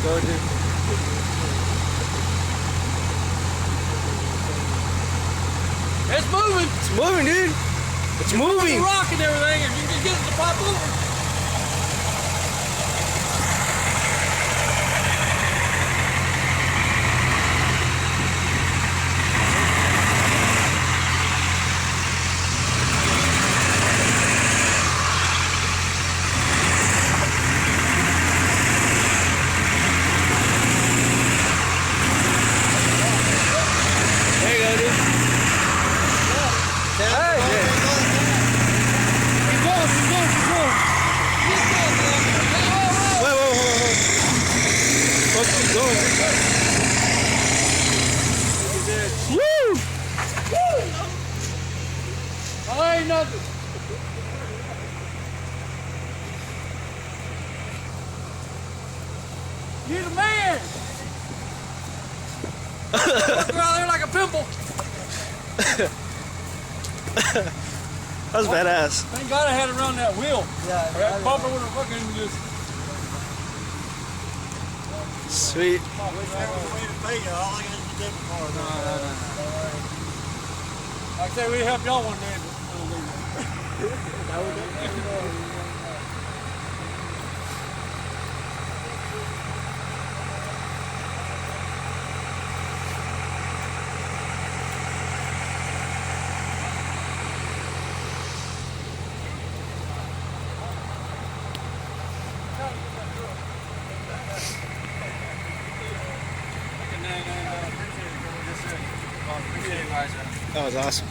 Go, dude. It's moving. It's moving, dude. It's moving. The rock and everything, if you can get it to pop over. Woo! Oh, ain't nothing. You're the man. Walking around there like a pimple. That was badass. Thank God I had it around that wheel. Yeah. That bumper would have fucking just. Sweet. I wish there was a way to pay you. All I got is a debit card. Like I say, we help y'all one day. That was awesome.